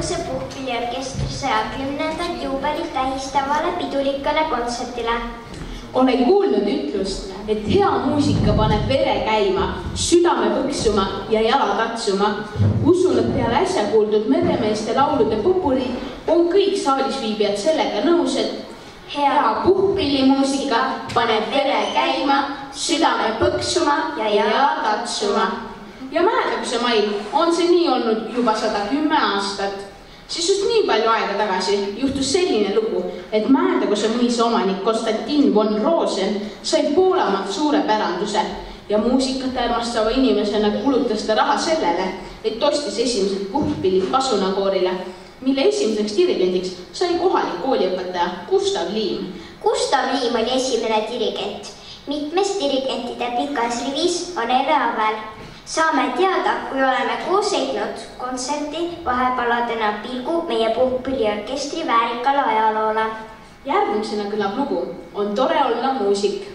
Määndekus puhkpilliorkestri 110. juubelit tähistavale pidulikale kontsertile. Olen kuulnud ütlust, et hea muusika paneb vere käima, südame põksuma ja jala tatsuma. Usun, et peale äsja kuuldud meremeeste laulude popuri on kõik saalis viibijad sellega nõus, et hea puhkpillimuusika paneb vere käima, südame põksuma ja jala tatsuma. Ja Mäendaguse mail on see nii olnud juba 110 aastat. Siis just nii palju aega tagasi juhtus selline lugu, et Mäendaguse mõisa omanik Konstantin von Rosen sai Poolamaalt suure päranduse ja muusikat armastava inimesena kulutas ta raha sellele, et ostis esimesed puhkpillid Pasunakoorile, mille esimeseks dirigendiks sai kohalik kooliõpetaja Gustav Liim. Gustav Liim oli esimene dirigent. Mitmes dirigentide pikas rivis on Eveavel. Saame teada, kui oleme koos heitnud kontserti vahepaladena pilgu meie puhkpilliorkestri väärikale ajaloole. Järgmisena kõlab lugu On tore olla muusik.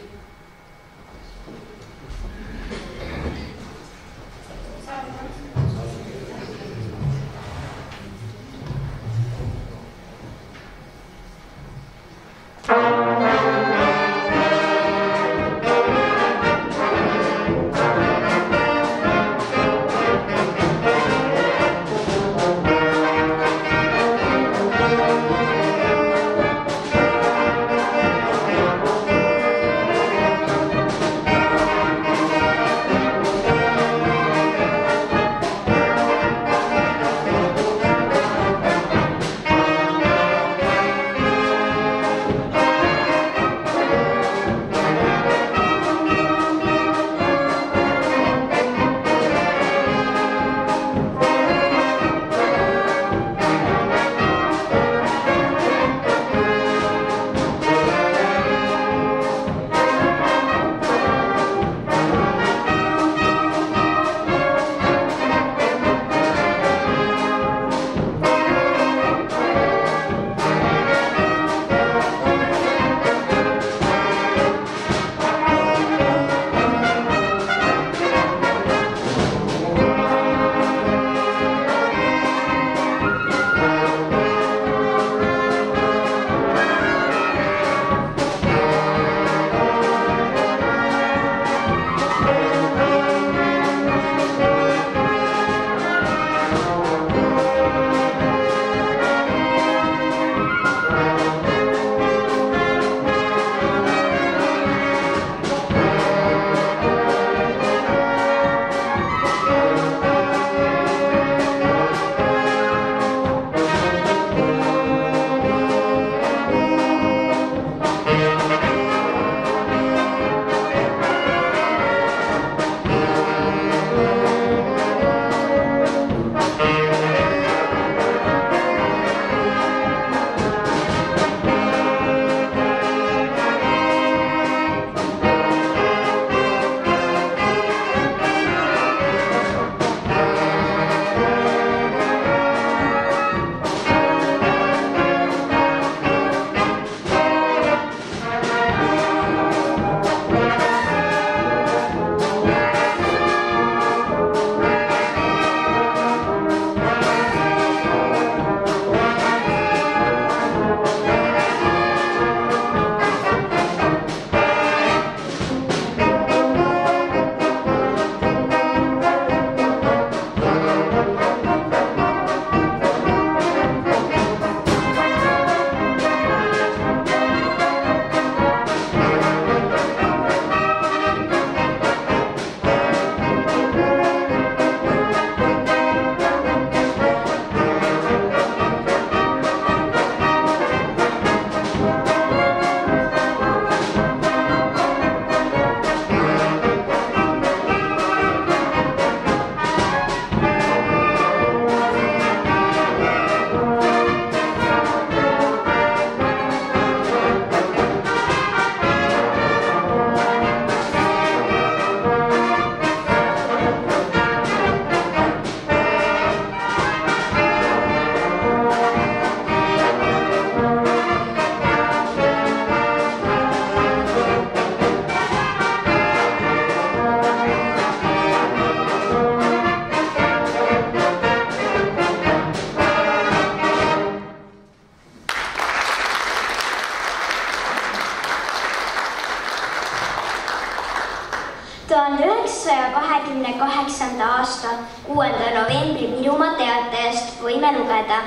1928. aasta 6. novembri Virumaa Teatajast võime lugeda.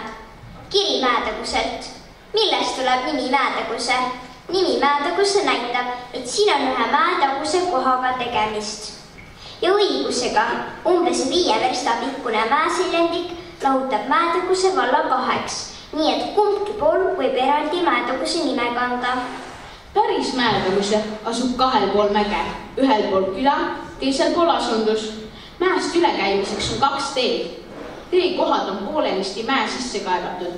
Kiri Mäeteguselt. Millest tuleb nimi Mäetaguse? Nimi Mäetaguse näitab, et siin on ühe mäetaguse kohaga tegemist. Ja õigusega umbes 5 versta pikkune mäesiljendik lahutab Mäetaguse valla kaheks, nii et kumbki pool võib eraldi Mäetaguse nime kanda. Päris Mäetaguse asub 2 pool mäge, ühel pool küla, teisel pool asundus. Mäest ülekäimiseks on 2 teed. Teekohad on poolenisti mäe sisse kaevatud,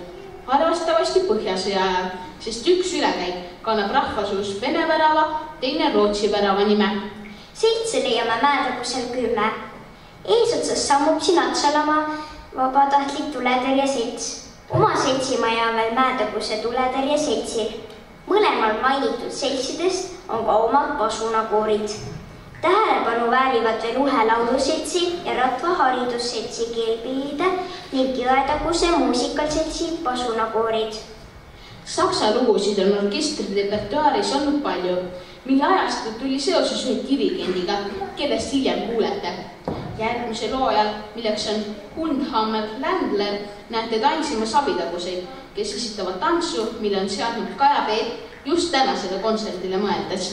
arvastavasti Põhjasõja ajal, sest üks ülekäik kannab rahvasuus Vene värava, teine Rootsi värava nime. 7 leiame Mäetagusel 10. Eesotsas sammub siin Atsalamaa vabatahtlik tuletõrje selts. Oma seltsimaja on veel Mäetaguse tuletõrje seltsil. Mõlemal mainitud seltsidest on ka omad pasunakoorid. Tähelepanu väärivad veel Uhe lauluseltsi ja Ratva haridusseltsi keelpillide ning Jõetaguse muusikalseltsi pasunakoorid. Saksa lugusid on orkestri repertuaaris olnud palju, mille ajast tuli seoses ühe dirigendiga, kellest hiljem kuulete. Järgmise loojal, milleks on Hundhammer Ländler, näete tantsimas abitaguseid, kes esitavad tantsu, mille on seadnud Kaja Peet just tänasele kontserdile mõeldes.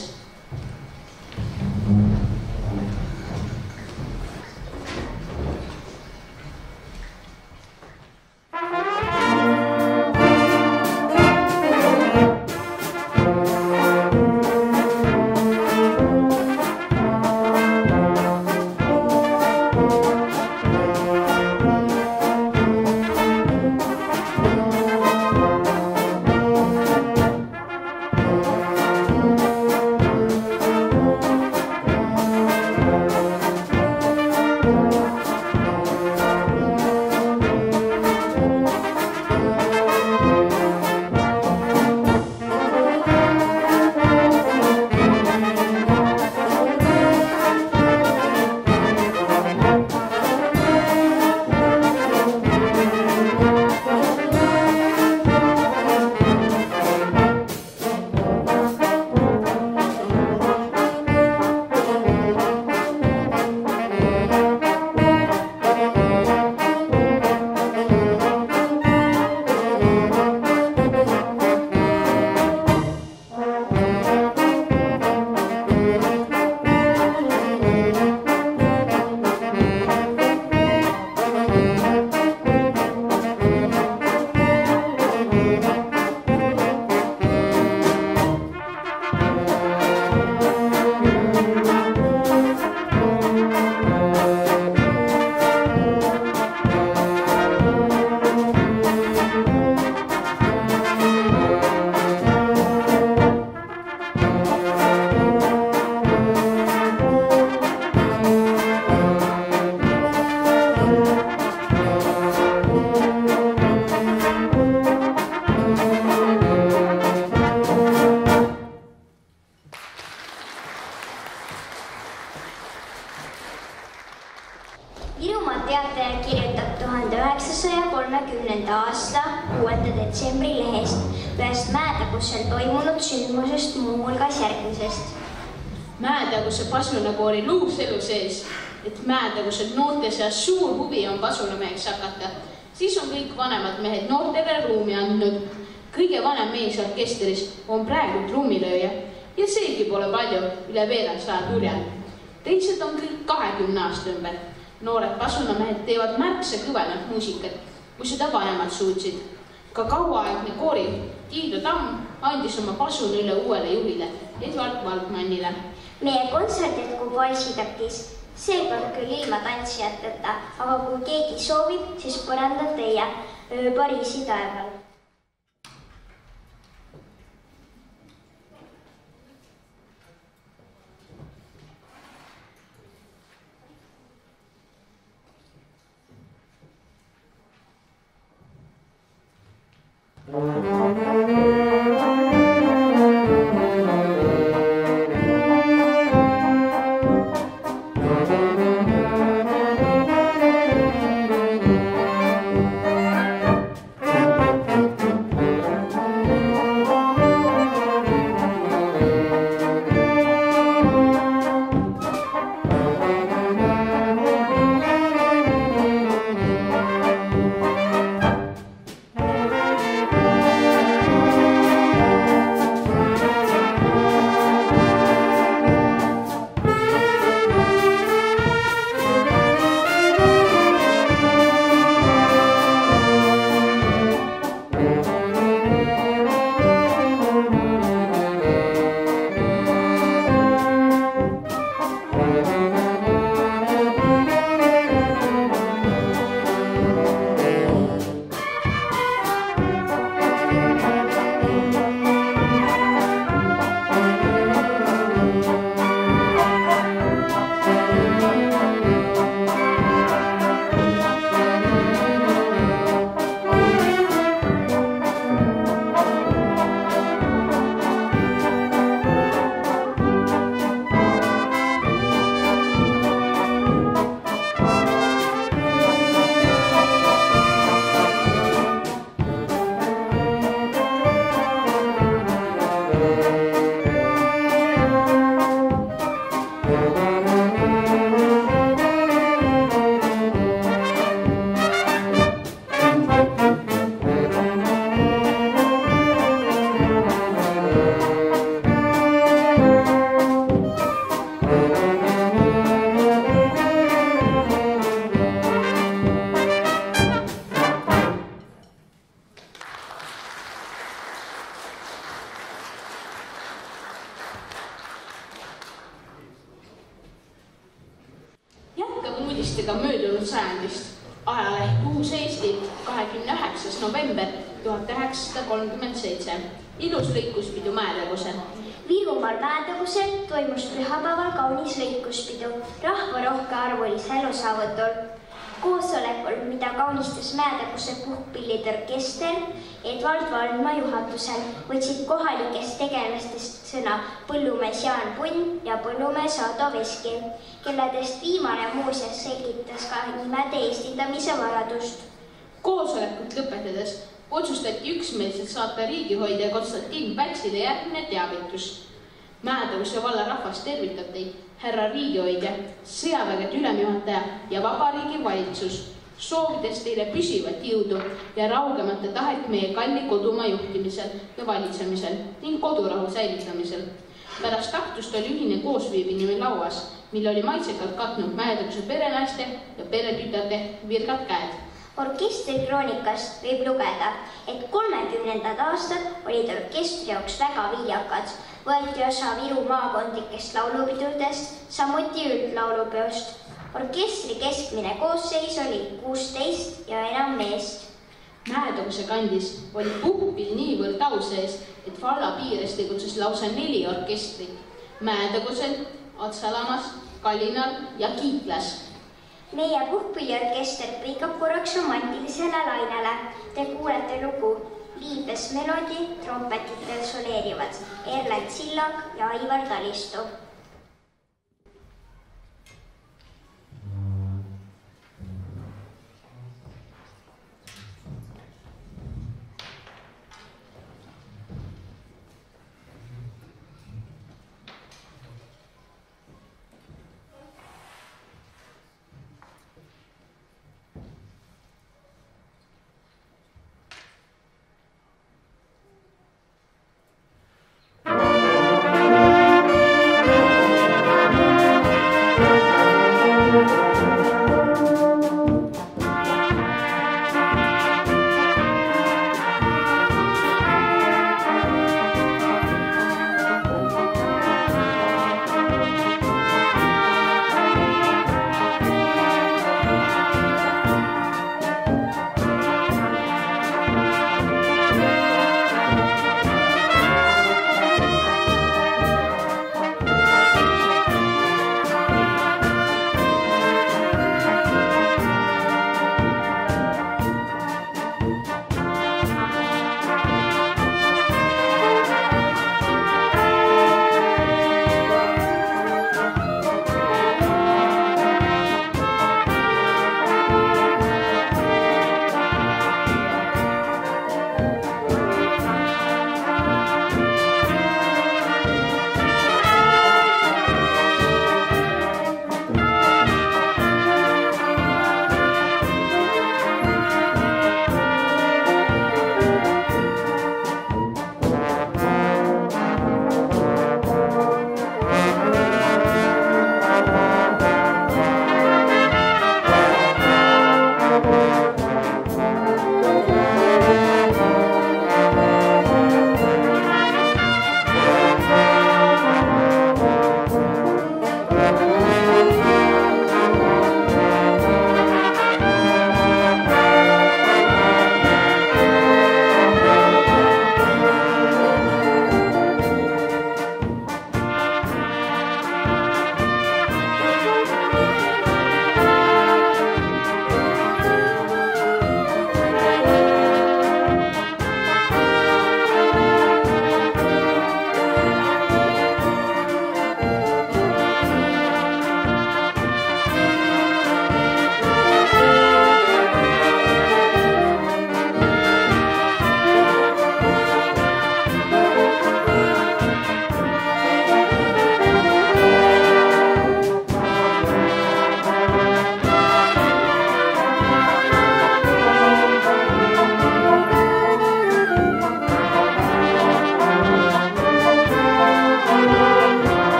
Virumaa Teataja kirjutab 1930. aasta 6. detsembri lehest ühest Mäetagusel toimunud sündmusest muuhulgas järgmisest. Mäetaguse pasunakoori luus elu sees, et Mäetagusel noorte seas suur huvi on pasunameheks hakata, siis on kõik vanemad mehed noortele ruumi andnud. Kõige vanem mees orkestris on praegu trummilööja ja seegi pole palju, üle veerand 100 turjal. Teised on kõik 20 aasta ümber. Noored pasunamehed teevad märksa kõvemat muusikat, kui seda vanemad suutsid. Ka kauaaegne koori Tiido Tamm andis oma pasuna üle uuele juhile, Edvard Valdmannile. Meie kontsert jätkub Valsitakis, seekord küll ilma tantsijateta, aga kui keegi soovib, siis põrandad teie Pariisi taeval. uudistega möödunud sajandist. Ajaleht Uus Eesti 29. november 1937. Ilus lõikuspidu Mäetagusel. Virumaal Mäetagusel toimus pühapäeval kaunis lõikuspidu rahvarohke arvulisel osavõtul. Koosolekul, mida kaunistas Mäetaguse puhkpilliorkester Edvald Valdmaa juhatusel, võtsid kohalikest tegelastest sõna põllumees Jaan Punn ja põllumees Ado Veski, kelledest viimane muuseas selgitas ka nimede eestindamise vajadust. Koosolekut lõpetades otsustati üksmeelselt saata riigihoidja Konstantin Pätsile järgmine teavitus. Mäetaguse valla rahvas tervitab teid, härra riigihoidja, sõjavägede ülemjuhataja ja vabariigi valitsus, soovides teile püsivat jõudu ja raugemate tahet meie kalli kodumaa juhtimisel ja valitsemisel ning kodurahu säilitamisel. Pärast aktust oli ühine koosviibimine lauas, mille oli maitsekalt katnud Mäetaguse perenaiste ja peretütarde virkad käed. Orkestri kroonikast võib lugeda, et 30. aastad olid orkestri jaoks väga viljakad. Võeti osa Viru maakondlikest laulupidudest, samuti üldlaulupeost. Orkestri keskmine koosseis oli 16 ja enam meest. Mäetaguse kandis oli puhkpil niivõrd au sees, et valla piires tegutses lausa 4 orkestrit. Mäetagusel, Atsalamas, Kallinal ja Kiiklas. Meie puhkpilliorkester põikab korraks romantilisele lainele. Te kuulete lugu Liibes melodi, trompetitel soleerivad Erlend Sillang ja Aivar Talistu.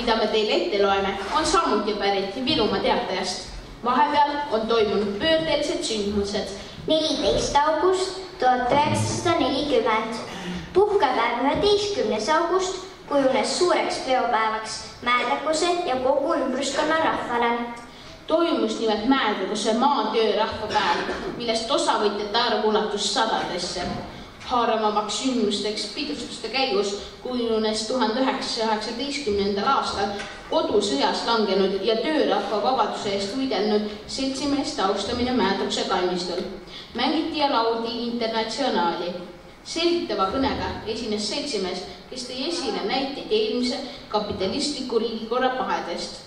mida me teile ette loeme, on samuti pärit Virumaa Teatajast. Vahepeal on toimunud pöördelised sündmused. 14. august 1940. Puhkepäev 11. august kujunes suureks peopäevaks Mäedakuse ja kogu ümbruskonna rahvale. Toimus nimelt Mäedakuse maatöö rahvapäev, millest osavõtjate arv ulatus sadadesse. Haaramavaks sündmusteks pidustuste käigus kujunes 1919. aastal kodusõjas langenud ja töörahva vabaduse eest võidelnud seltsimeeste austamine Mäedakuse kalmistul. Mängiti ja laudi Internatsionaali. Selgitava kõnega esines seltsimees, kes tõi esile näiteid eelmise kapitalistliku riigikorra pahedest.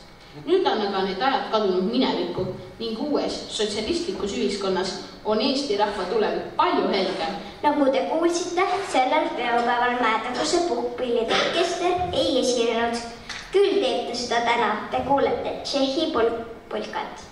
Nüüd on aga need ajad kadunud minevikku ning uues sotsialistlikus ühiskonnas on Eesti rahva tulevik palju helgem. Nagu te kuulsite, sellel peopäeval Mäedakuse puhkpilliorkester ei esinenud. Küll teeb te seda täna, te kuulete Tšehhi polkat.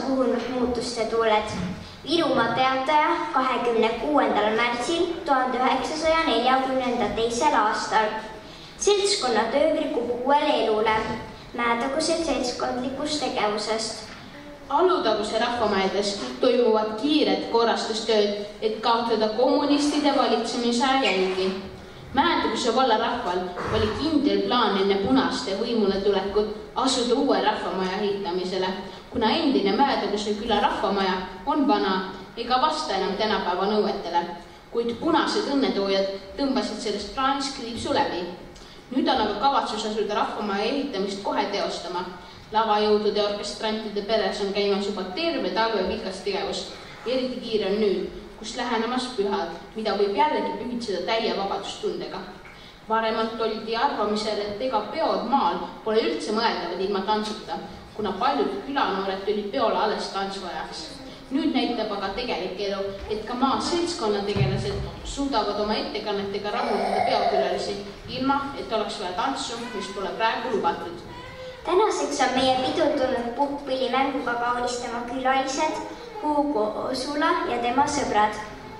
puhunud muutuste tuuled. Virumaa Teataja 26. märtsil 1942. aastal. Seltskonna töö virkub uuele elule, Mäetagusel seltskondlikust tegevusest. Alutaguse rahvamäedes toimuvad kiired korrastustööd, et kaotada kommunistide valitsemise jälgi. Mäetaguse valla rahval oli kindel plaan enne punaste võimule tulekut asuda uue rahvamaja ehitamisele, kuna endine Mäetaguse küla rahvamaja on vana ega vasta enam tänapäeva nõuetele, kuid punased õnnetoojad tõmbasid sellest plaanist kriipsu läbi. Nüüd on aga kavatsus asuda rahvamaja ehitamist kohe teostama. Lavajõudude orkestrantide peres on käimas juba terve talve vilgas tegevus. Eriti kiire on nüüd, kus lähenemas pühad, mida võib jällegi pühitseda täie vabadustundega. Varemalt oldi arvamisel, et ega peod maal pole üldse mõeldavad ilma tantsuta, kuna paljud külanoored tulid peole alles tantsvajaks. Nüüd näitab aga tegelik elu, et ka maa seltskonnategelased suudavad oma ettekannetega rahuldada peokülalisi, ilma et oleks vaja tantsu, mis pole praegu lubatud. Tänaseks on meie pidu tulnud puhkpillimänguga kaunistama külalised Hugo Osula ja tema sõbrad.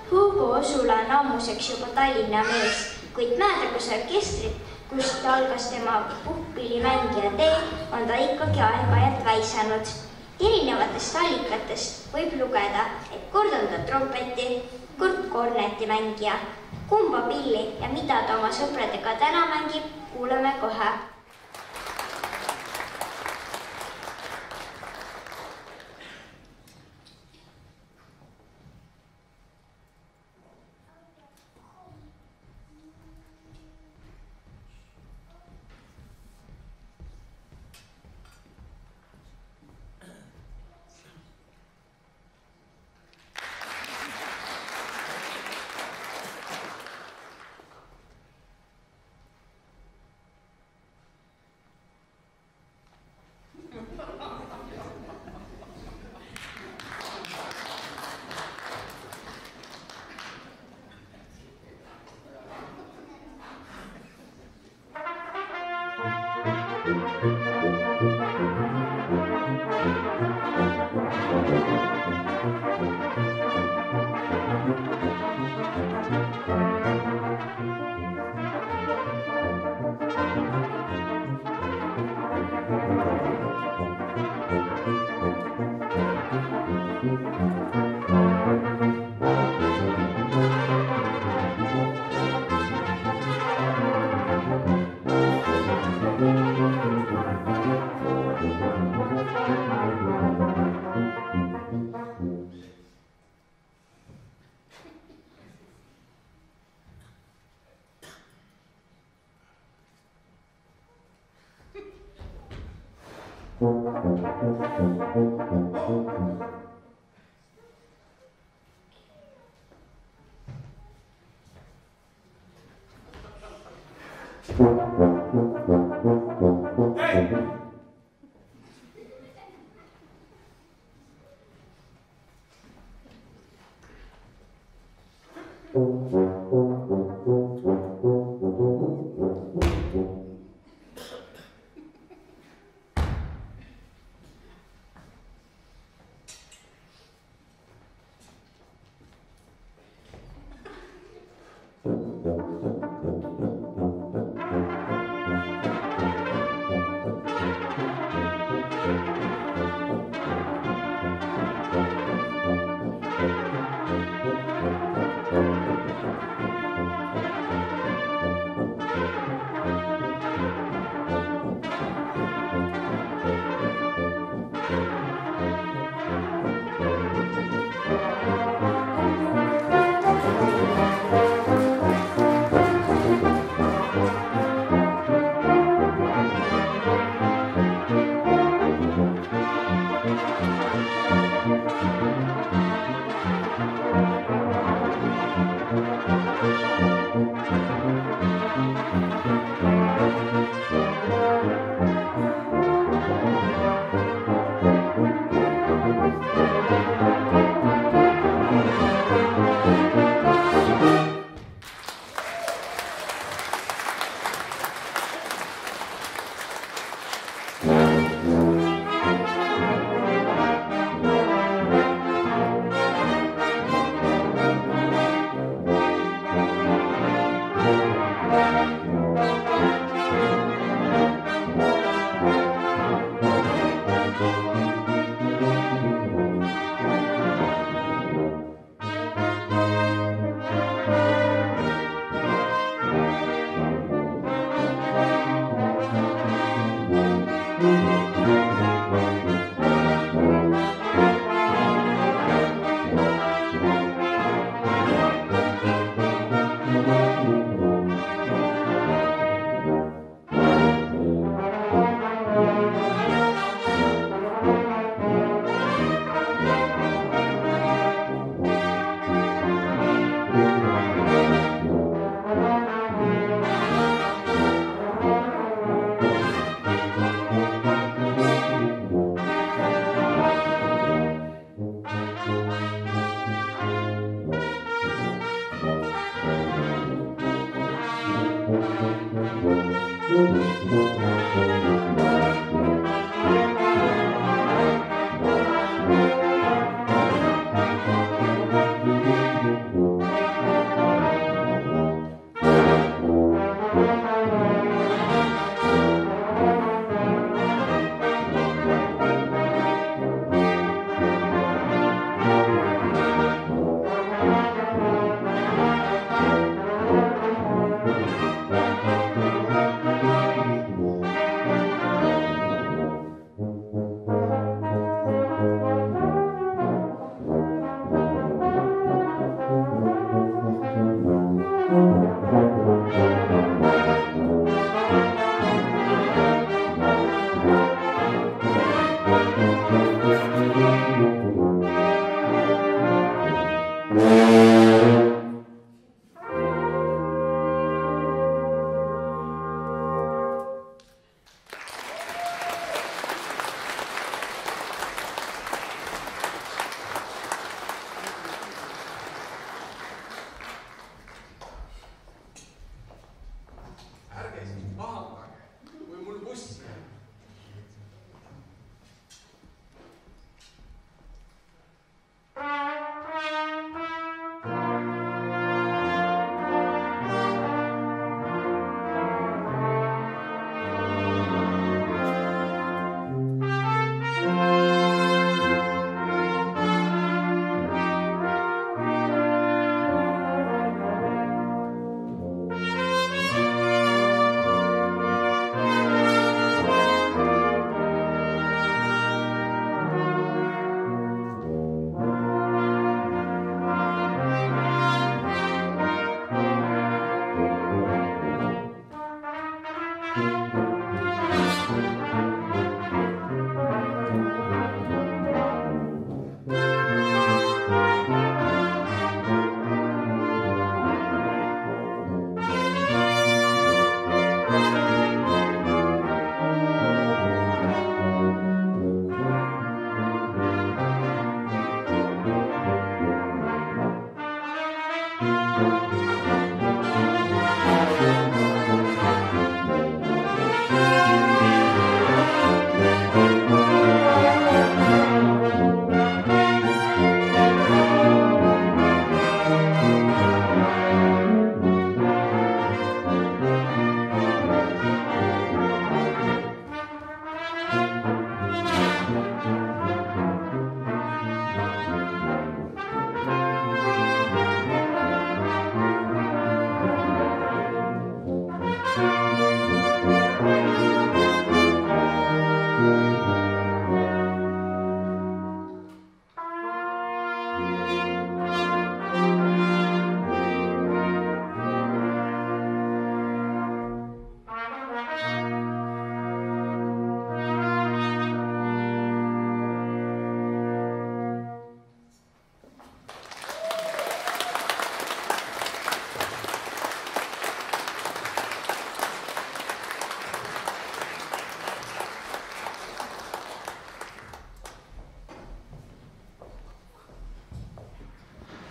Hugo Osula on ammuseks juba Tallinna mees, kuid Mäetaguse orkestrit, kust algas tema puhkpillimängija tee, on ta ikkagi aeg-ajalt väisanud. Erinevatest allikatest võib lugeda, et kord on ta trompeti, kord kornetimängija. Kumba pilli ja mida ta oma sõpradega täna mängib, kuuleme kohe.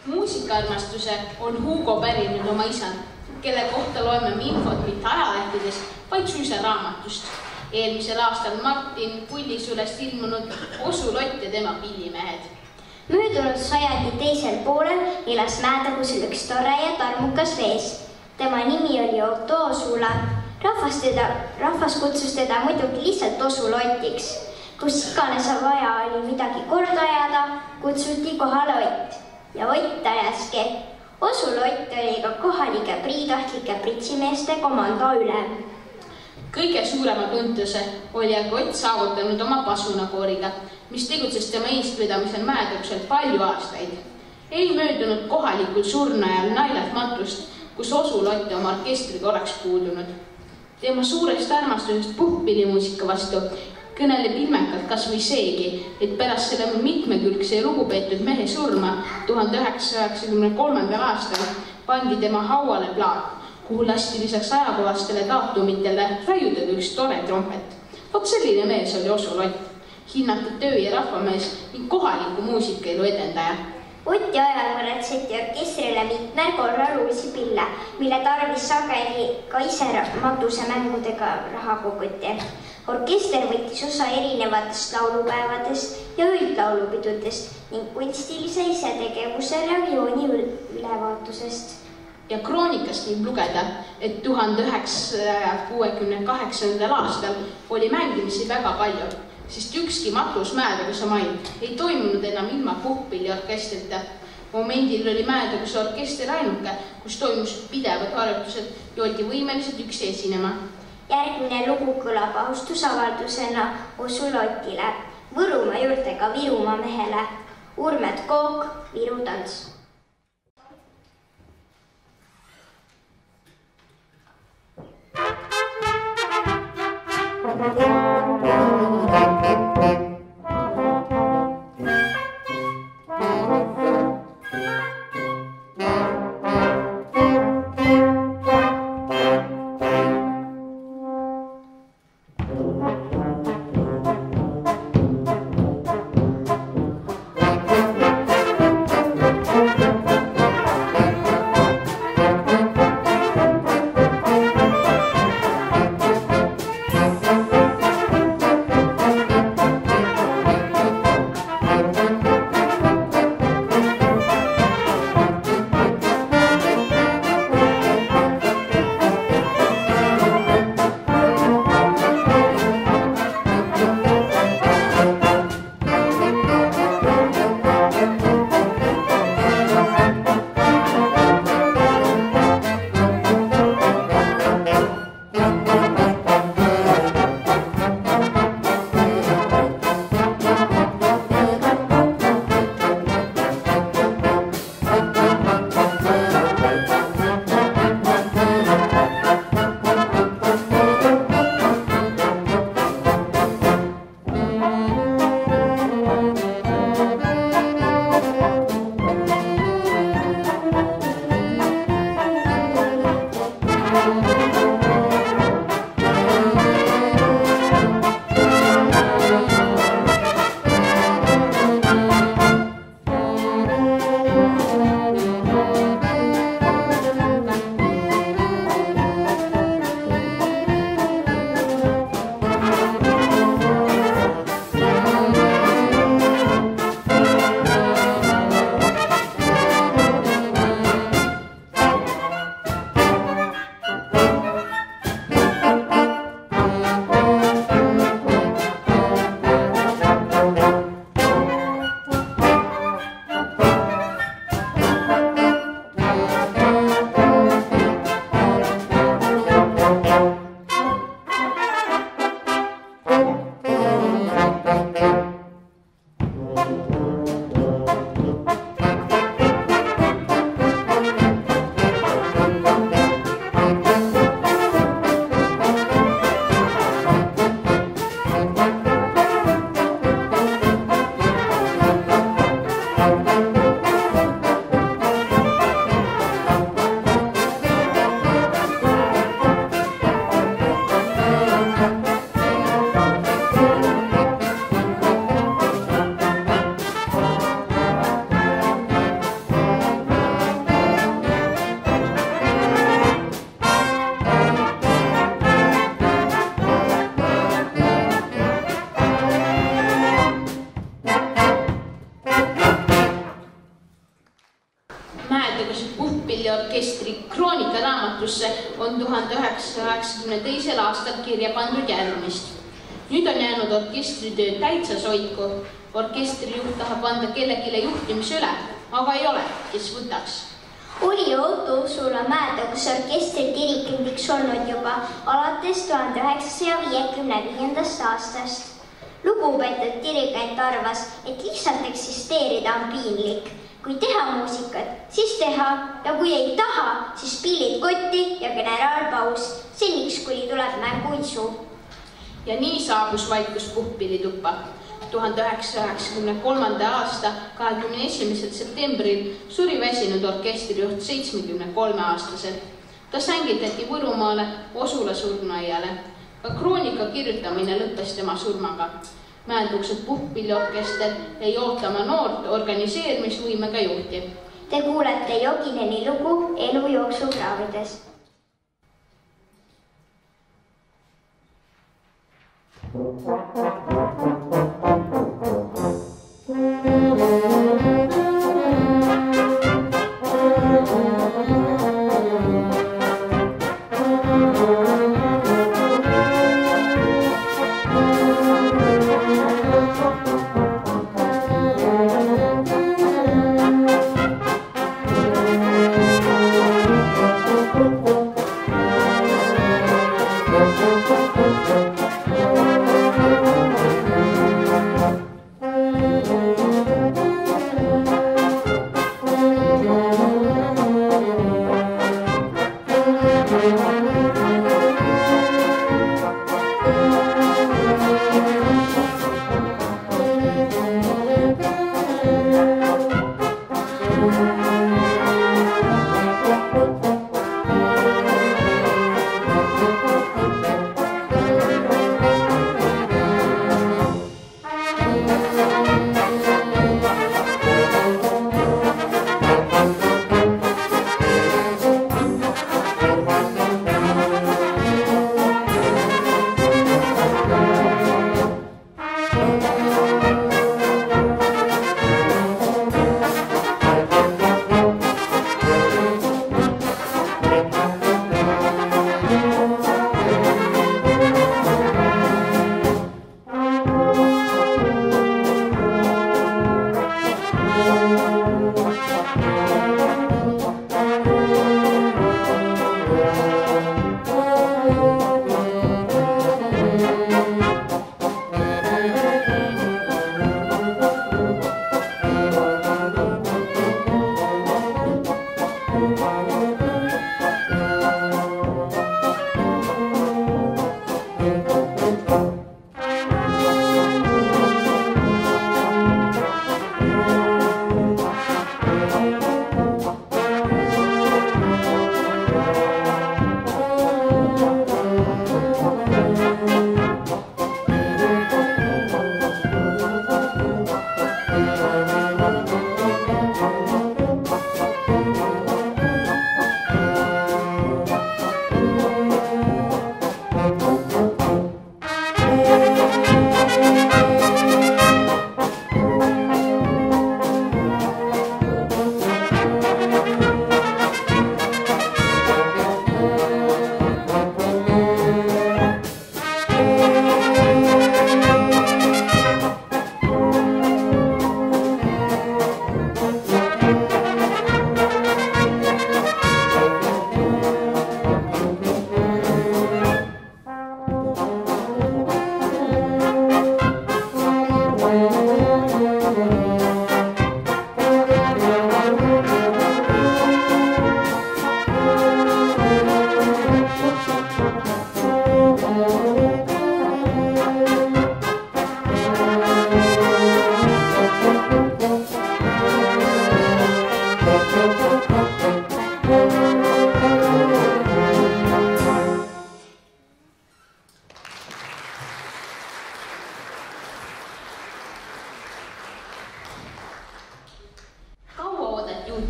Muusikaarmastuse on Hugo pärinud oma isand, kelle kohta loeme me infot mitte ajalehtedest, vaid suisa raamatust. Eelmisel aastal Martin Pullisulest ilmunud Osu Lott ja tema pillimehed. Möödunud sajandi teisel poolel elas Mäetagusel üks tore ja tarmukas mees. Tema nimi oli Otto Osula. Rahvas kutsus teda muidugi lihtsalt Osu Lotiks. Kus iganes vaja oli midagi korda ajada, kutsuti kohale Ott. Ja Ott ajaski. Osu Lott oli ka kohalike priitahtlike pritsimeeste komando ülem. Kõige suurema tuntuse oli aga Ott saavutanud oma pasunakooriga, mis tegutses tema eestvedamisel Mäetagusel palju aastaid. Ei möödunud kohalikul surnajal naljatmatust, kus Osu Lott oma orkestriga oleks puudunud. Tema suurest armastusest puhkpillimuusika vastu kõneleb ilmekalt kas või seegi, et pärast selle mitmekülgse ja lugupeetud mehe surma 1993. aastal pandi tema hauale plaat, kuhu lasti lisaks ajakohastele daatumitele raiutada üks tore trompet. Vot selline mees oli Osu Lott, hinnatud töö- ja rahvamees ning kohaliku muusikaelu edendaja. Oti ajal mõretseti orkestrile mitmel korral uusi pille, mille tarvis sageli ka ise matusemängudega raha koguti. Orkester võttis osa erinevatest laulupäevadest ja üldlaulupidudest ning kunstilise isetegevuse regiooni ülevaatusest. Ja kroonikast võib lugeda, et 1968. aastal oli mängimisi väga palju, sest ükski matus Mäetaguse mail ei toimunud enam ilma puhkpilliorkestrita. Momendil oli Mäetaguse orkester ainuke, kus toimus pidevad harjutused ja oldi võimelised üksi esinema. Järgmine lugu kõlab austusavaldusena Osul Otile, Võrumaa juurtega Virumaa mehele, Urmet Kook, Viru tants. orkestri kroonikaraamatusse on 1992. aastal kirja pandud järgmist. Nüüd on jäänud orkestritöö täitsa soiku. Orkestrijuht tahab anda kellelegi juhtimise üle, aga ei ole, kes võtaks. Oli Otto Usula Mäetaguse orkestri dirigendiks olnud juba alates 1955. aastast. Lugupeetud dirigent arvas, et lihtsalt eksisteerida on piinlik. Kui teha muusikat, siis teha ja kui ei taha, siis pillid kotti ja generaalpaus, seniks kuni tuleb mänguisu. Ja nii saabus vaikus puhkpillituppa. 1993. aasta 21. septembril suri väsinud orkestrijuht 73-aastaselt. Ta sängitati Võrumaale Osula surnuaiale. Ka kroonika kirjutamine lõppes tema surmaga. määnduksed puhkpilliorkester ja jootama noort organiseerimisvõimega juhti. Te kuulete Jogineni lugu Elujooksu kraavides.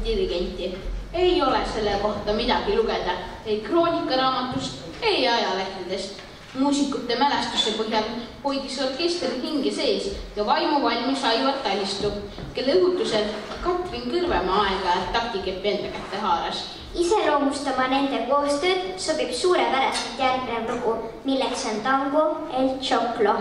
dirigenti. Ei ole selle kohta midagi lugeda, ei kroonikaraamatust, ei ajalehtedest. Muusikute mälestuse põhjal hoidis orkester hinge sees ja vaimu valmis Aivar Tallistu, kelle õhutusel Katrin Kõrvemaa aeg-ajalt taktikepi enda kätte haaras. Iseloomustama nende koostööd sobib suurepäraselt järgnev lugu, milleks on tango El Choclo.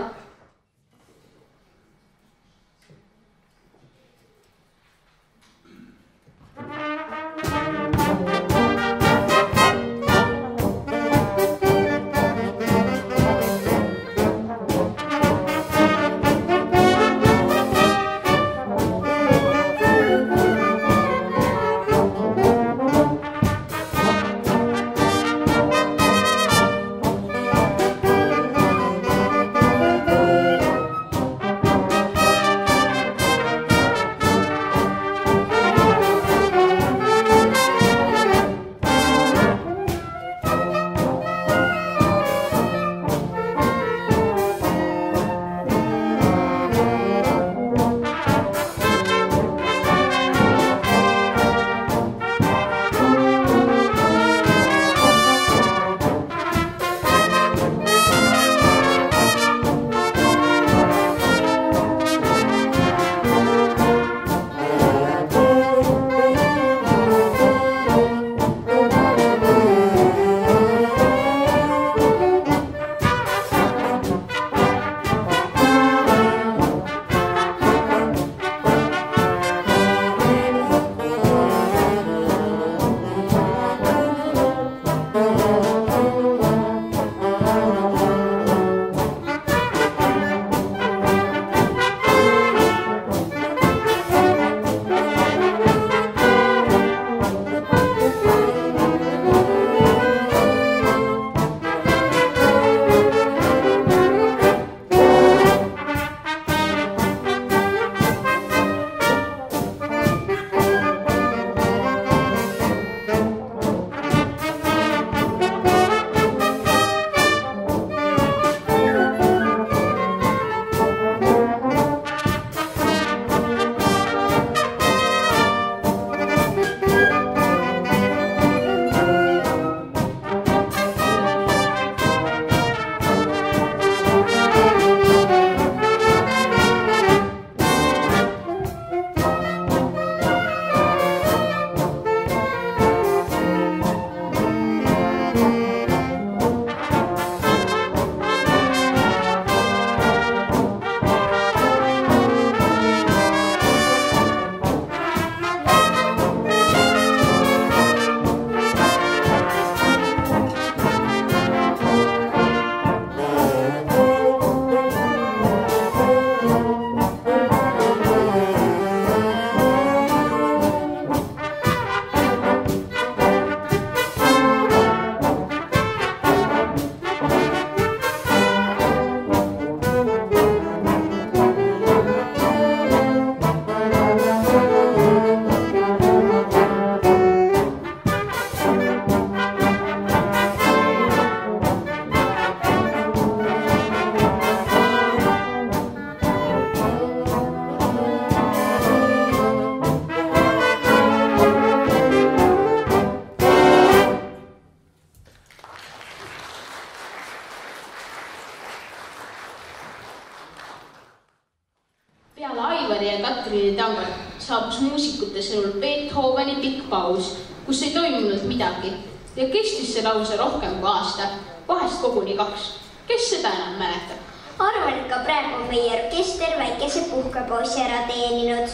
tangod saabus muusikute sõnul Beethoveni pikk paus, kus ei toimunud midagi ja kestis see lause rohkem kui aasta, vahest koguni 2. Kes seda enam mäletab? Arvan, et ka praegu on meie orkester väikese puhkepausi ära teeninud.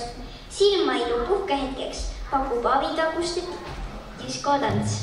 Silmailu puhkehetkeks pakub Avitaguste diskotants.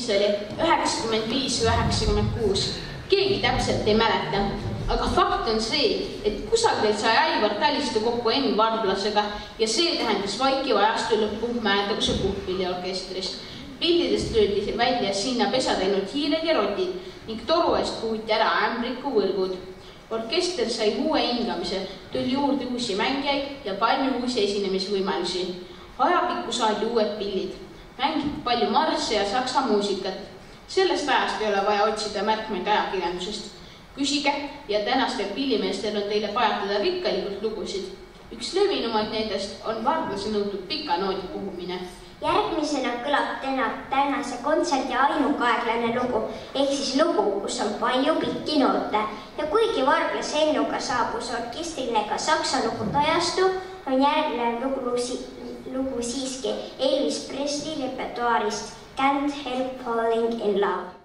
oli 95 või 96. Keegi täpselt ei mäleta, aga fakt on see, et kusagil sai Aivar Taliste kokku Enn Varblasega ja see tähendas vaikiva ajastu lõppu Mäetaguse puhkpilliorkestrist. Pillidest löödi välja sinna pesa teinud hiired ja rotid ning toru eest puhuti ära ämbriku võrgud. Orkester sai uue hingamise, tuli juurde uusi mängijaid ja palju uusi esinemisvõimalusi. Ajapikku saadi uued pillid. Mängiti palju marsse ja saksa muusikat. Sellest ajast ei ole vaja otsida märkmeid ajakirjandusest. Küsige ja tänastel pillimeestel on teile pajatada rikkalikult lugusid. Üks levinumaid nendest on Varblase nõutud pika noodi puhumine. Järgmisena kõlab tänase kontserdi ainukaeglane lugu, ehk siis lugu, kus on palju pikki noote. Ja kuigi Varblase Ennuga saabus orkestrile ka saksa lugude ajastu, on järgnev lugu siiski Elvis Presley repertuaarist Can't Help Falling in Love.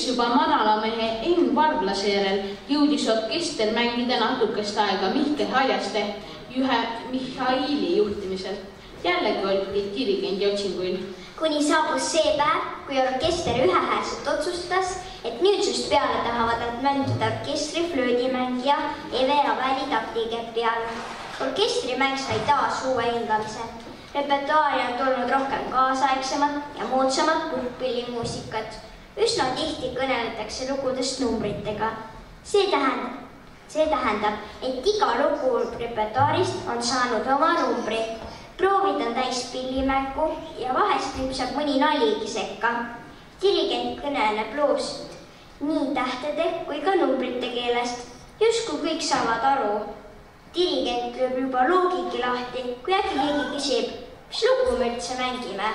näiteks juba manalamehe Enn Varblase järel jõudis orkester mängida natukest aega Mihkel Haljaste ühe Mihhaili juhtimisel. Jällegi olid dirigendi otsinguil. Kuni saabus see päev, kui orkester ühehäälselt otsustas, et nüüdsest peale tahavad nad mänduda orkestri flöödimängija Eve Aveli taktikepi all. Orkestrimäng sai taas uue hingamise. Repertuaari on tulnud rohkem kaasaegsemat ja moodsamat puhkpillimuusikat. Üsna tihti kõneletakse lugudest numbritega. See tähendab, et iga lugu repertuaarist on saanud oma numbri. Proovid on täis pillimängu ja vahest lüpsab mõni naligi sekka. Dirigent kõneleb loost nii tähtede kui ka numbrite keelest. Justkui kõik saavad aru. Dirigent lööb juba loogiki lahti, kui äkki keegi küsib, mis lugu me üldse mängime.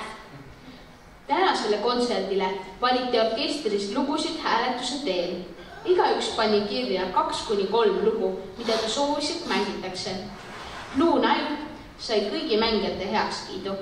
Tänasele kontserdile valiti orkestris lugusid hääletuse teel. Igaüks pani kirja 2-3 lugu, mida ta soovis, et mängitakse. Luu Naip sai kõigi mängijate heakskiidu.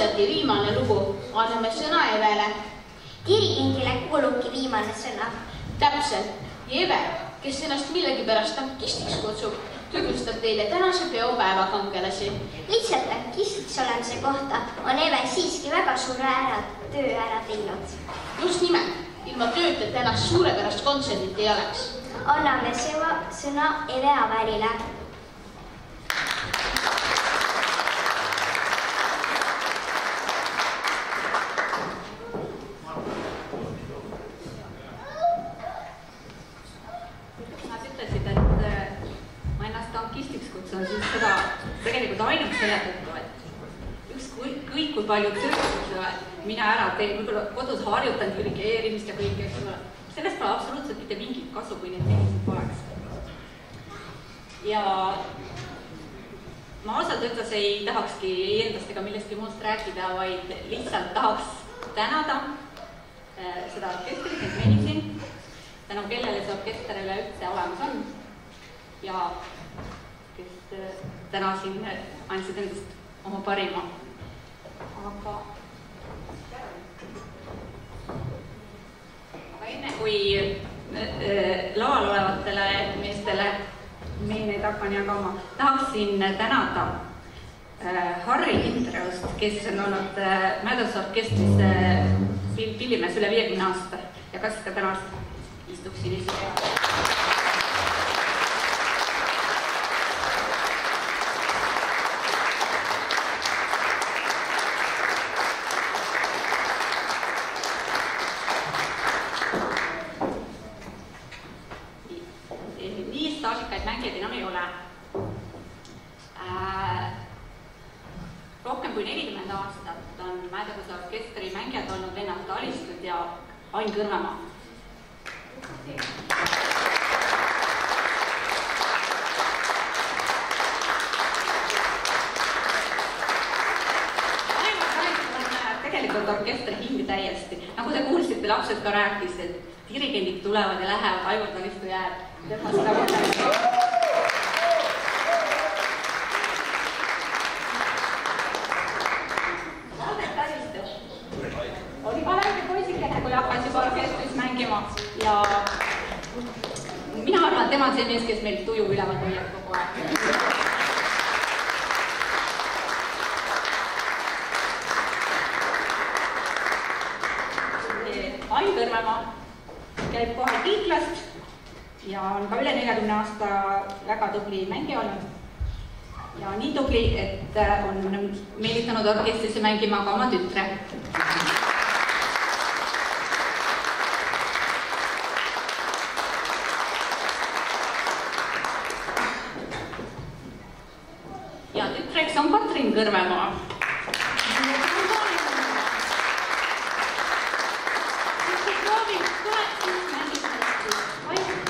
kontserdi viimane lugu. Anname sõna Evele. Dirigendile kuulubki viimane sõna. Täpselt. Eve, kes ennast millegipärast tankistiks kutsub, tutvustab teile tänase peopäeva kangelasi. Lihtsalt tankistiks olemise kohta on Eve siiski väga suure töö ära teinud. Just nimelt, ilma tööta tänast suurepärast kontserdit ei oleks. Anname sõna Eve Averile. Tegelikult ainult selle tõttu, et ükskõik kui palju tööd mina ära teen, võib-olla kodus harjutan dirigeerimist ja kõike, sellest pole absoluutselt mitte mingit kasu, kui need teised poleks. Ja ma ausalt ütles ei tahakski endast ega millestki muust rääkida, vaid lihtsalt tahaks tänada seda orkestrit, et menisin, tänu kellele see orkester üleüldse olemas on ja kes täna siin andsid endast oma parima. Aga enne kui laval olevatele meestele meeneid hakkan jagama, tahaksin tänada Harri Hindreust, kes on olnud Mädus orkestris pillimees üle 50 aasta ja kas ka täna istuksin ise. Rohkem kui 40 aastat on Mäduse orkestri mängijad olnud Lennart Alistud ja Ain Kõrvemaa. Ainult Alistud on tegelikult orkestri hingi täiesti. Nagu te kuulsite, lapsed ka rääkis, et dirigendid tulevad ja lähevad, Aivar Alistud jääb. Tema seda võtta. Oli ka väike poisikene, kui hakkas juba orkestris mängima ja mina arvan, et tema on see mees, kes meil tuju üleval hoiab kogu aeg. Ain Kõrvemaa käib kohe Kiiklast ja on ka üle 40 aasta väga tubli mängija olnud. Ja nii tubli, et on meelitanud orkestrisse mängima ka oma tütre. Ja tütreks on Katrin Kõrvemaa.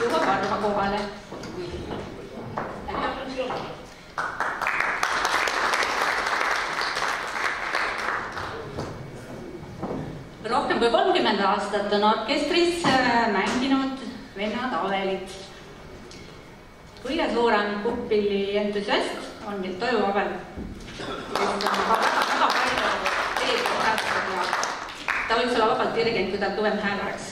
Jõuab arva kohale. Rohkem kui 30 aastat on orkestris mänginud vennad Avelit. Kõige suurem puppilli entusiast on meil Toju Avel, kes on väga palju teed korrastab ja ta võiks olla vabalt dirigent, kui ta kõvem hääl oleks.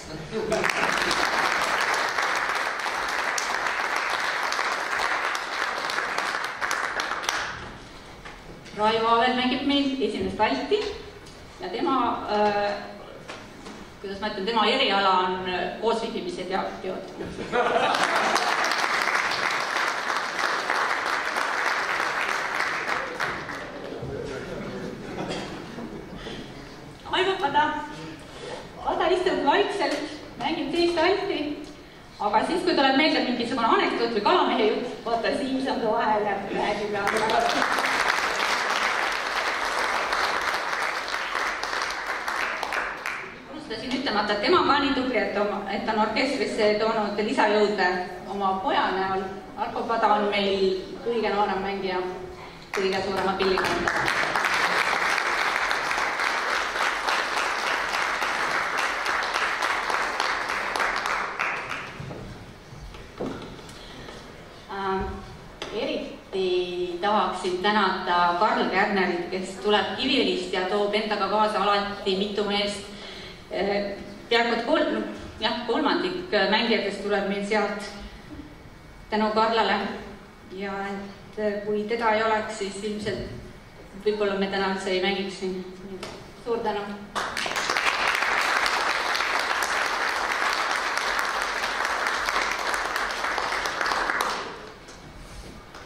Raivo Avel mängib meil esimest alti ja tema, kuidas ma ütlen, tema eriala on koosviibimised ja teod. Aivo Pada istub vaikselt, mängib teist alti, aga siis, kui tuleb meelde mingisugune anekdoot või kalamehe jutt, vaata siis on ta vahel ja räägib ja ütlemata, et tema ka nii tubli, et on orkestrisse toonud lisajõude oma poja näol. Arko Pada on meil kõige noorem mängija, kõige suurema pilliga. Eriti tahaks tahaksin tänada Karl Kärnerit, kes tuleb Kiviõlist ja toob endaga kaasa alati mitu meest. Peaaegu kolmandik mängijatest tuleb meil sealt tänu Karlale. Ja et kui teda ei oleks, siis ilmselt võib-olla me täna üldse ei mängiks siin. Suur tänu!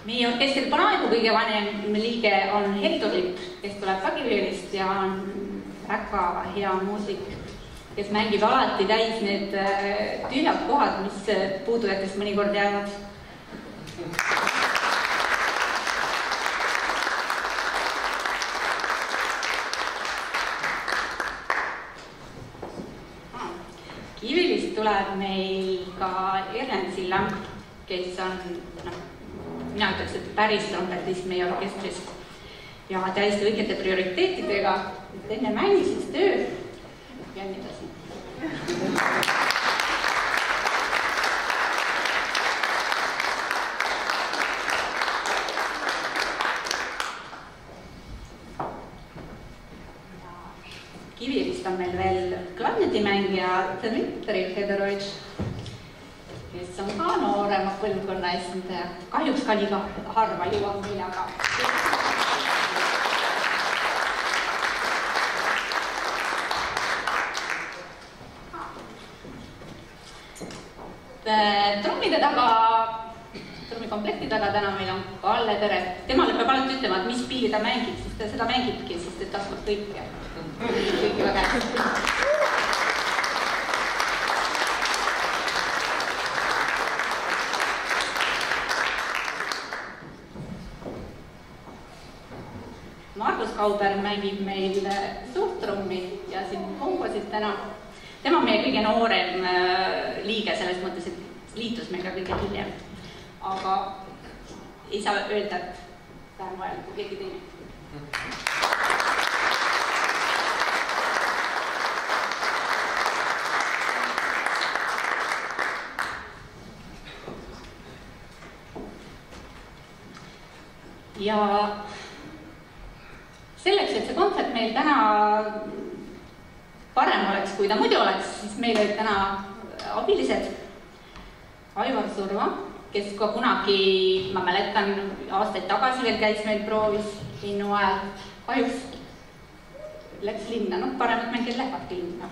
Meie orkestri praegu kõige vanem liige on Hektor Lipp, kes tuleb ka Kiviõlist ja on väga hea muusik, kes mängib alati täis need tühjad kohad, mis puudujatest mõnikord jäävad. Kiviõlist tuleb meil ka Erlen Silla, kes on mina ütleks, et päris trompetist meie orkestrist ja täiesti õigete prioriteetidega, et enne mängises töö ja nii edasi. Kiviõlist on meil veel klarnetimängija Dmitri Fedorovitš, kes on ka noorema põlvkonna esindaja. Kahjuks ka liiga harva jõuab millega. Trummide taga, trummikomplekti taga täna meil on Kalle Tere. Temale peab alati ütlema, et mis piili ta mängib, siis ta seda mängibki, sest et taskub kõike. Kõiki väga hästi. Markus Kauber mängib meil suurt trummi ja siin komposid täna. Tema on meie kõige noorem liige selles mõttes, et liitus meiega kõige hiljem. Aga ei saa öelda, et ta on vajalik kui keegi teine. Ja selleks, et see kontsert meil täna parem oleks, kui ta muidu oleks, siis meil olid täna abilised Aivar Surva, kes ka kunagi, ma mäletan, aastaid tagasi veel käis meil proovis linnu ajal. Kahjuks läks linna, parem, et mängid lähevadki linna.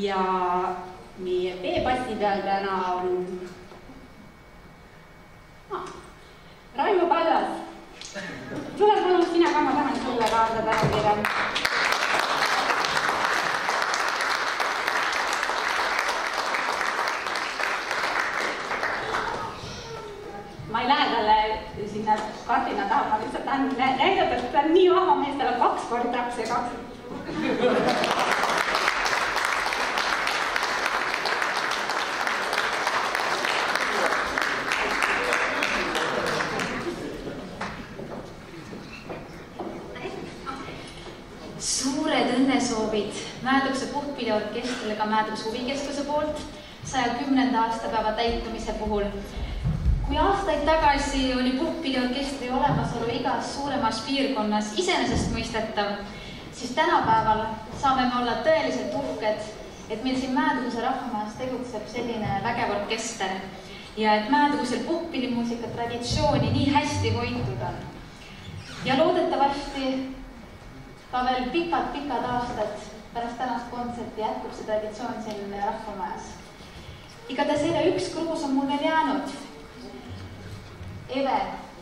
Ja meie B-bassi peal täna on Raivo Padjas. Tule palun sina ka, ma tahan sulle kaarda täna kirja. Ma ei lähe talle sinna kardina taha, ma lihtsalt tahan näidata, et ta on nii vaba mees, tal on 2 korda see 2. Mäedukse puhkpilliorkestrile ka Mäedukse huvikeskuse poolt 110. aastapäeva täitumise puhul. Kui aastaid tagasi oli puhkpilliorkestri olemasolu igas suuremas piirkonnas iseenesestmõistetav, siis tänapäeval saame me olla tõeliselt uhked, et meil siin Mäedukuse rahvamajas tegutseb selline vägev orkester ja et Mäedukesel puhkpillimuusika traditsiooni nii hästi hoitud on. Ja loodetavasti ka veel pikad aastad pärast tänast kontserti jätkub see traditsioon siin rahvamajas. Igatahes eile üks kruus on mul veel jäänud. Eve,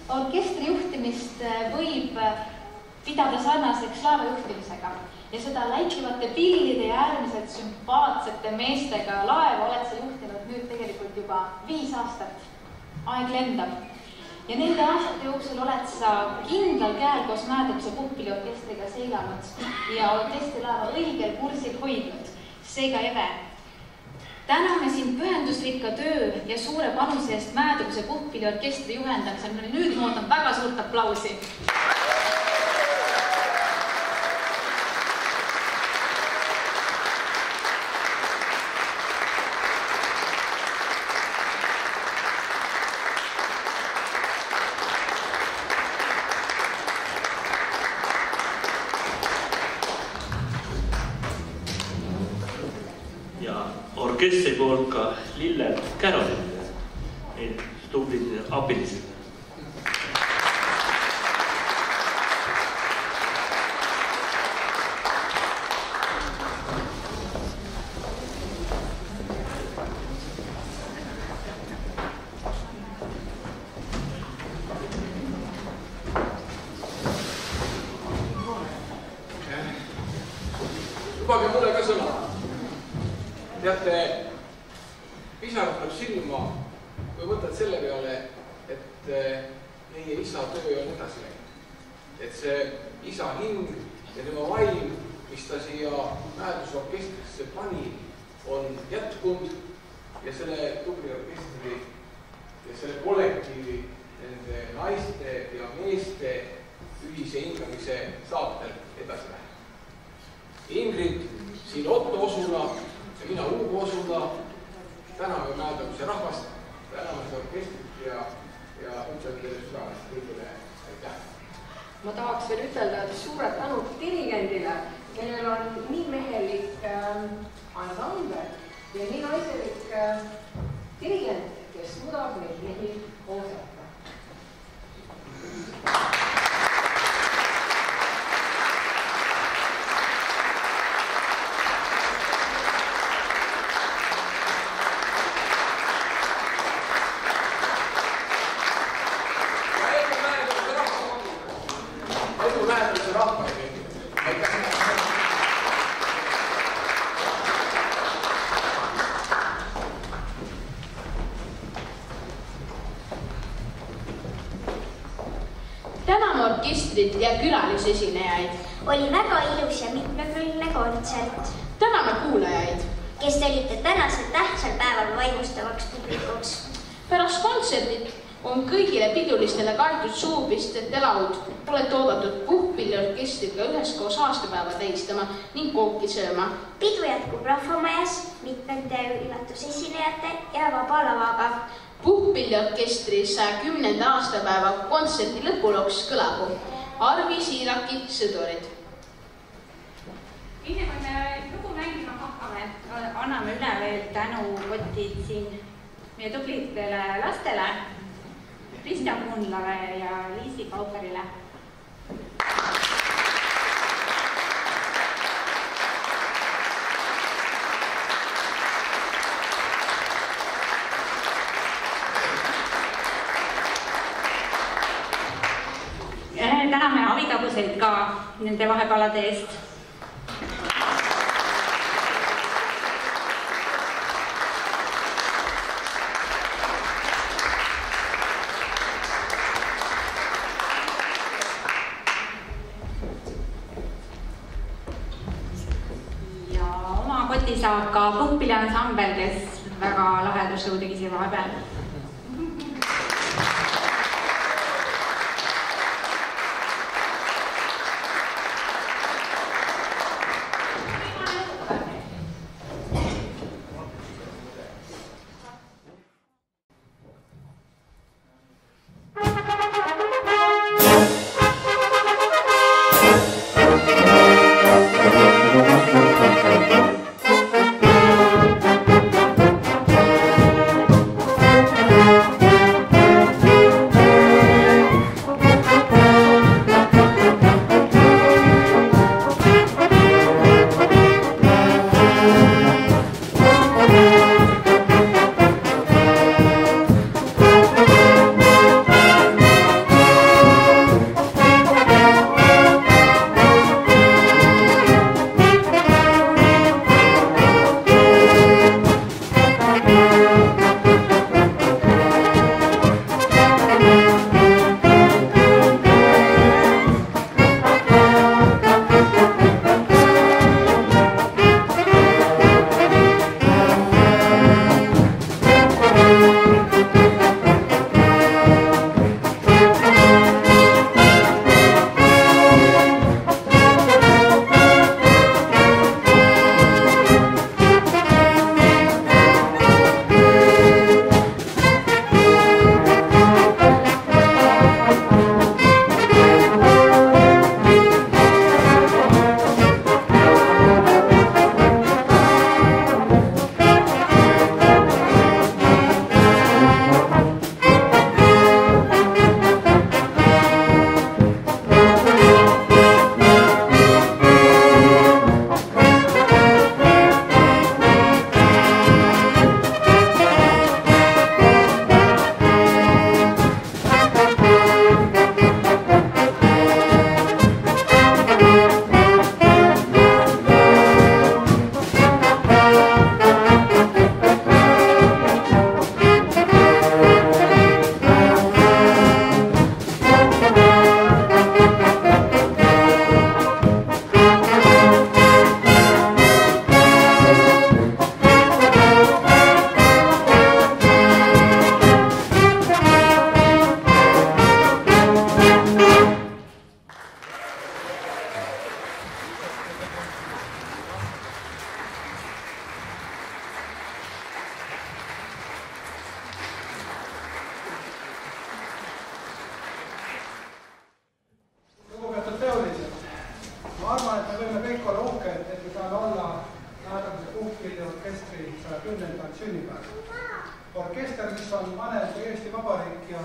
orkestri juhtimist võib pidada sarnaseks laevajuhtimisega ja seda läikivate pillide ja äärmiselt sümpaatsete meestega laeva oled sa juhtinud nüüd tegelikult juba 5 aastat. Aeg lendab. Ja nende aastate jooksul oled sa kindlal käel koos Mäedukse puhkpilliorkestriga seilanud ja orkestrilaeva õigel kursil hoidnud. Seega, Eve, täname sind pühendusrikka töö ja suure panuse eest Mäedukse puhkpilliorkestri juhendamisel. Nüüd ma ootan väga suurt aplausi. ja orkestri poolt ka Lillelt Kärolinile, neid tublid abilised. Lubage mulle ka sõna. Teate, pisarad tuleb silma, kui mõtled selle peale, et meie isa töö on edasi läinud. Et see isa hing ja tema vaim, mis ta siia mäedusorkestrisse pani, on jätkunud ja selle tubli orkestri ja selle kollektiivi, nende naiste ja meeste ühise hingamise saatel edasi läheb. Ingrid, siin Otto Osula ja mina Uugo Osula täname Mäedamise rahvast, täname seda orkestrit ja ütlen teile südamest kõigile aitäh. Ma tahaks veel ütelda, et suured tänud dirigendile, kellel on nii mehelik ansambel ja nii naiselik dirigent, kes suudab neid mehi koosata. Täname orkestrit ja külalisesinejaid. Oli väga ilus ja mitmekülgne kontsert. Täname kuulajaid, kes olite tänasel tähtsal päeval vaimustavaks publikuks. Pärast kontsertit on kõigile pidulistele kaetud suupistete laud. Olete oodatud puhkpilliorkestriga üheskoos aastapäeva tähistama ning kooki sööma. Pidu jätkub Rahvamajas mitmete üllatusesinejate ja vaba lavaga. Puhkpilliorkestri 110. aastapäeva kontserti lõpulooks kõlagu Arvi Siiraki Sõdurid. Enne kui me lugu mängima hakkame, anname üle veel tänukotid siin meie tublitele lastele, Kristjan Kunlale ja Liisi Kauperile. Täname abitaguseid ka nende vahepalade eest. Ja oma koti saab ka puhkpilliansambel, kes väga laheda show tegi siin vahepeal. 110. sünnipäev. Orkester, mis on vanem kui Eesti Vabariik ja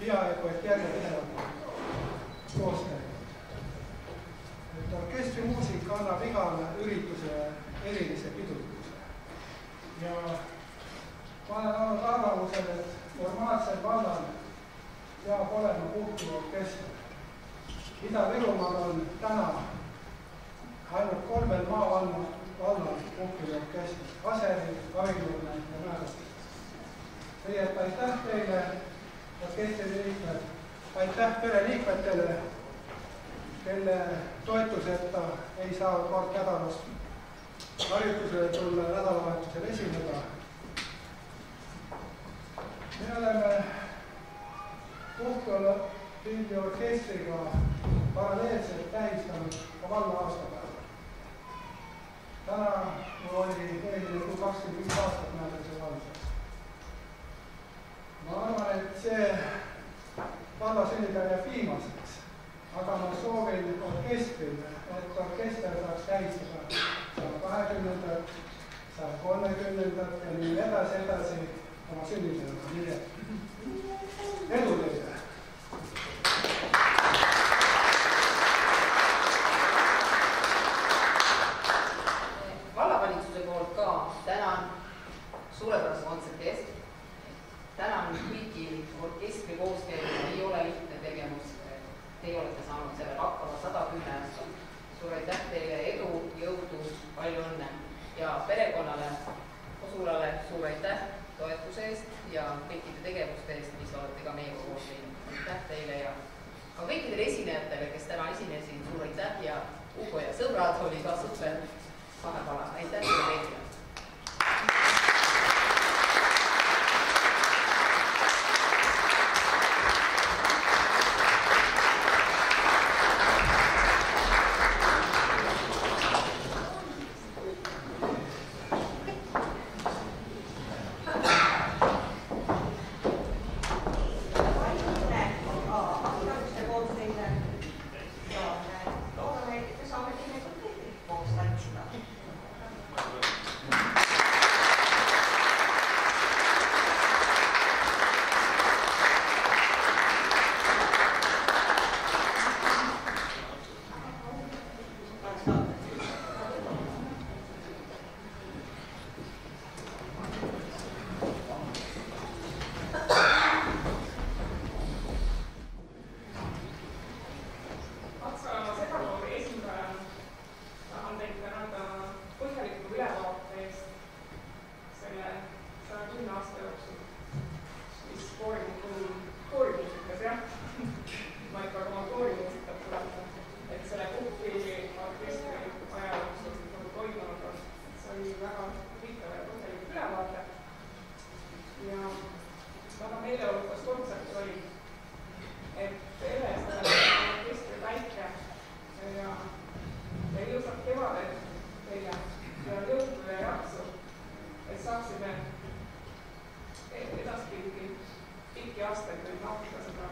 peaaegu et järjepidevalt koos käinud. Orkestri muusika annab igale ürituse erilise pidurduse. Ja ma olen olnud arvamusel, et normaalsel vallal peab olema puhkuorkester. Ida-Virumaal on täna ainult 3 maavallal puhkuorkester. Aseri, Avinurme ja Määrus. Nii et aitäh teile, orkestri liikmed, aitäh pereliikmetele, kelle toetuseta ei saa kord nädalas harjutusele tulla nädalavahetusel esineda. Me oleme Puhkuorpildi orkestriga paralleelselt tähistanud ka valla aastapäeva. Täna oli eelmine kui 25 aastat määramise valmiseks. Ma arvan, et see valla sünnipäev jääb viimaseks, aga ma soovin orkestrile, et orkester saaks tähistada 120. 130. ja nii edasi oma sünnipäeva. Nii et edu teile! Vallavalitsuse poolt ka tänan suurepärase kontserti eest. Tänan kõiki orkestri kooskäigu, ei ole lihtne tegevus. Teie olete saanud selle hakkama 110 aastat. Suur aitäh teile, edu, jõudu, palju õnne ja perekonnale, Osulale suur aitäh toetuse eest ja kõikide tegevuste eest, mis olete ka meiega koos teinud. Aitäh teile ja ka kõikidele esinejatele, kes täna esinesid, suur aitäh ja Ugo ja sõbrad oli ka super vahepala. Aitäh teile! Edaspidi pikki aastaid võib nautida seda